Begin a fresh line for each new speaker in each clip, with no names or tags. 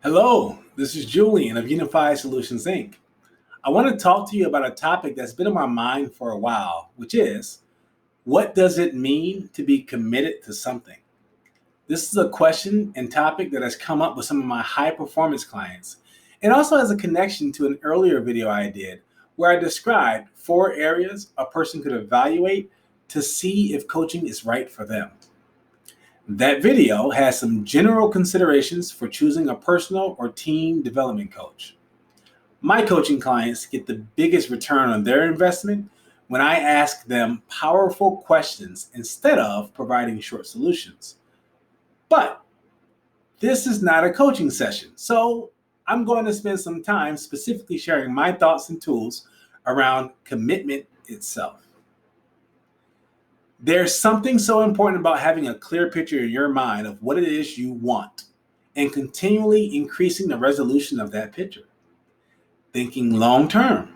Hello, this is Julian of Unified Solutions Inc. I want to talk to you about a topic that's been on my mind for a while, which is what does it mean to be committed to something? This is a question and topic that has come up with some of my high performance clients. It also has a connection to an earlier video I did where I described 4 areas a person could evaluate to see if coaching is right for them. That video has some general considerations for choosing a personal or team development coach. My coaching clients get the biggest return on their investment when I ask them powerful questions instead of providing short solutions. But this is not a coaching session, so I'm going to spend some time specifically sharing my thoughts and tools around commitment itself. There's something so important about having a clear picture in your mind of what it is you want and continually increasing the resolution of that picture. Thinking long term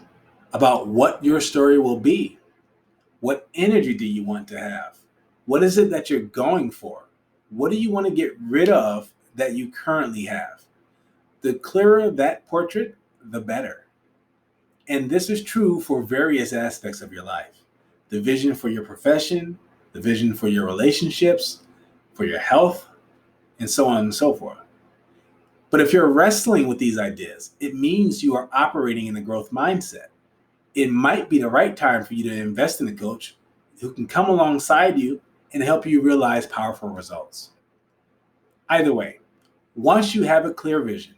about what your story will be. What energy do you want to have? What is it that you're going for? What do you want to get rid of that you currently have? The clearer that portrait, the better. And this is true for various aspects of your life. The vision for your profession, the vision for your relationships, for your health, and so on and so forth. But if you're wrestling with these ideas, it means you are operating in a growth mindset. It might be the right time for you to invest in a coach who can come alongside you and help you realize powerful results. Either way, once you have a clear vision,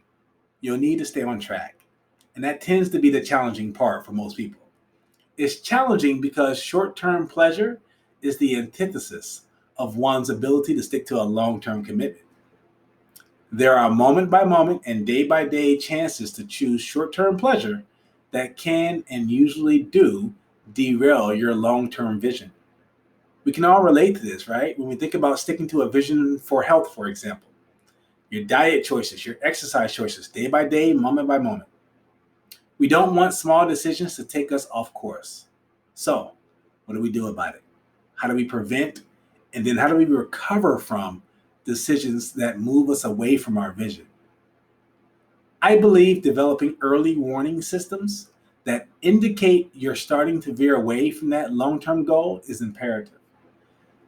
you'll need to stay on track. And that tends to be the challenging part for most people. It's challenging because short-term pleasure is the antithesis of one's ability to stick to a long-term commitment. There are moment by moment and day by day chances to choose short-term pleasure that can and usually do derail your long-term vision. We can all relate to this, right? When we think about sticking to a vision for health, for example, your diet choices, your exercise choices, day by day, moment by moment. We don't want small decisions to take us off course. So, what do we do about it? How do we prevent? And then how do we recover from decisions that move us away from our vision? I believe developing early warning systems that indicate you're starting to veer away from that long-term goal is imperative.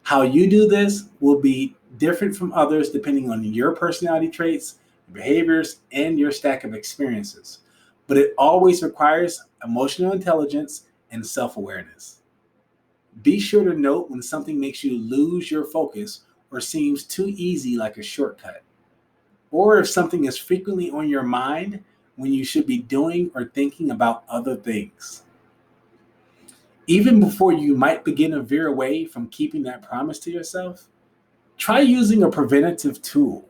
How you do this will be different from others depending on your personality traits, behaviors, and your stack of experiences. But it always requires emotional intelligence and self-awareness. Be sure to note when something makes you lose your focus or seems too easy like a shortcut, or if something is frequently on your mind when you should be doing or thinking about other things. Even before you might begin to veer away from keeping that promise to yourself, try using a preventative tool.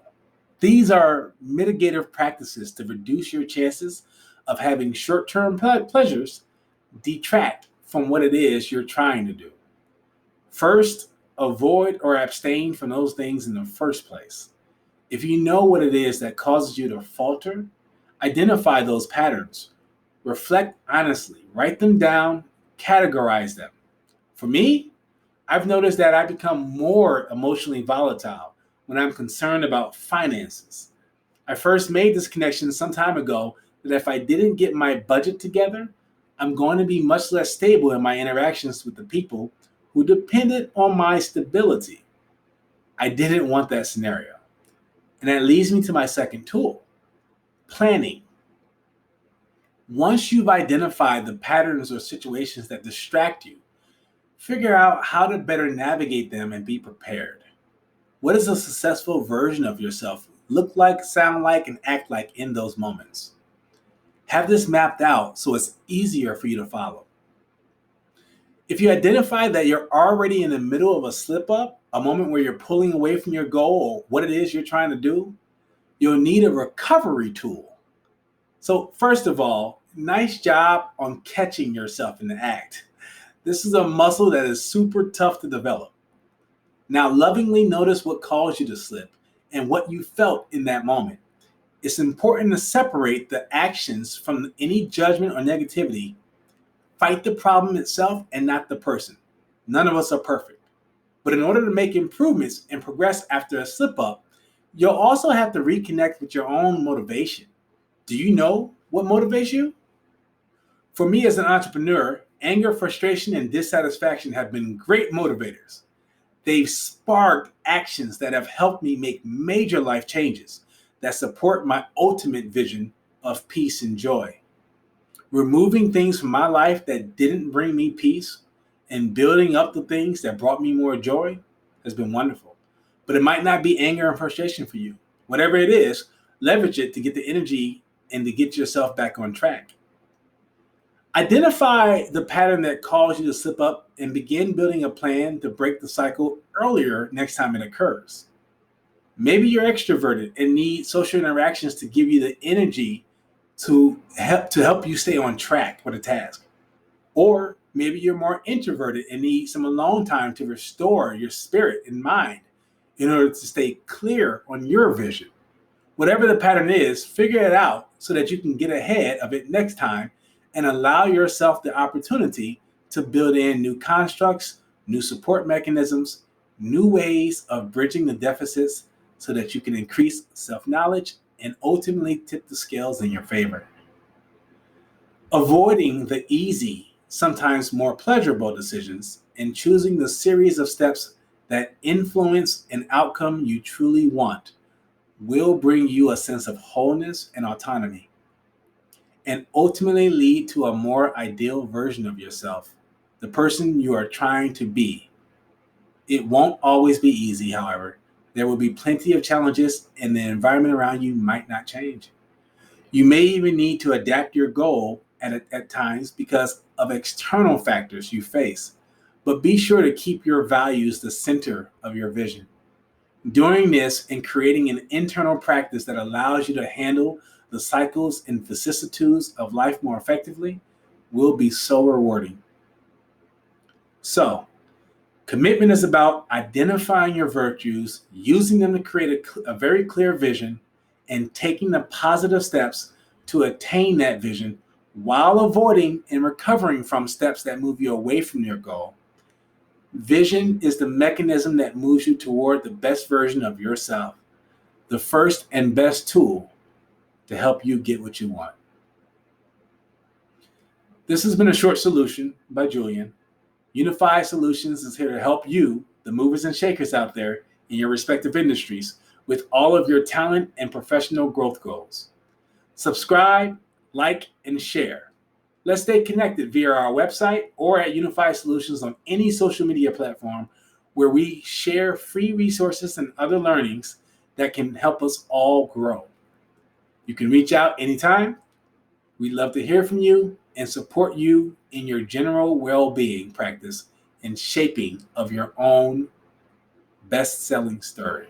These are mitigative practices to reduce your chances of having short-term pleasures detract from what it is you're trying to do. First, avoid or abstain from those things in the first place. If you know what it is that causes you to falter, identify those patterns. Reflect honestly, write them down, categorize them. For me, I've noticed that I become more emotionally volatile when I'm concerned about finances. I first made this connection some time ago that if I didn't get my budget together, I'm going to be much less stable in my interactions with the people who depended on my stability. I didn't want that scenario. And that leads me to my second tool, planning. Once you've identified the patterns or situations that distract you, figure out how to better navigate them and be prepared. What does a successful version of yourself look like, sound like, and act like in those moments? Have this mapped out so it's easier for you to follow. If you identify that you're already in the middle of a slip up, a moment where you're pulling away from your goal or what it is you're trying to do, you'll need a recovery tool. So, first of all, nice job on catching yourself in the act. This is a muscle that is super tough to develop. Now, lovingly notice what caused you to slip and what you felt in that moment. It's important to separate the actions from any judgment or negativity. Fight the problem itself and not the person. None of us are perfect. But in order to make improvements and progress after a slip up, You'll also have to reconnect with your own motivation. Do you know what motivates you? For me as an entrepreneur, anger, frustration, and dissatisfaction have been great motivators. They've sparked actions that have helped me make major life changes that support my ultimate vision of peace and joy. Removing things from my life that didn't bring me peace and building up the things that brought me more joy has been wonderful. But it might not be anger and frustration for you. Whatever it is, leverage it to get the energy and to get yourself back on track. Identify the pattern that caused you to slip up and begin building a plan to break the cycle earlier next time it occurs. Maybe you're extroverted and need social interactions to give you the energy to help you stay on track with a task. Or maybe you're more introverted and need some alone time to restore your spirit and mind in order to stay clear on your vision. Whatever the pattern is, figure it out so that you can get ahead of it next time and allow yourself the opportunity to build in new constructs, new support mechanisms, new ways of bridging the deficits so that you can increase self knowledge and ultimately tip the scales in your favor. Avoiding the easy, sometimes more pleasurable decisions and choosing the series of steps that influence an outcome you truly want will bring you a sense of wholeness and autonomy and ultimately lead to a more ideal version of yourself, the person you are trying to be. It won't always be easy, however. There will be plenty of challenges, and the environment around you might not change. You may even need to adapt your goal at times because of external factors you face, but be sure to keep your values the center of your vision. Doing this and creating an internal practice that allows you to handle the cycles and vicissitudes of life more effectively will be so rewarding. So, commitment is about identifying your virtues, using them to create a very clear vision, and taking the positive steps to attain that vision while avoiding and recovering from steps that move you away from your goal. Vision is the mechanism that moves you toward the best version of yourself, the first and best tool to help you get what you want. This has been a short solution by Julian. Unified Solutions is here to help you, the movers and shakers out there in your respective industries, with all of your talent and professional growth goals. Subscribe, like, and share. Let's stay connected via our website or at Unified Solutions on any social media platform where we share free resources and other learnings that can help us all grow. You can reach out anytime. We'd love to hear from you and support you in your general well-being practice and shaping of your own best-selling story.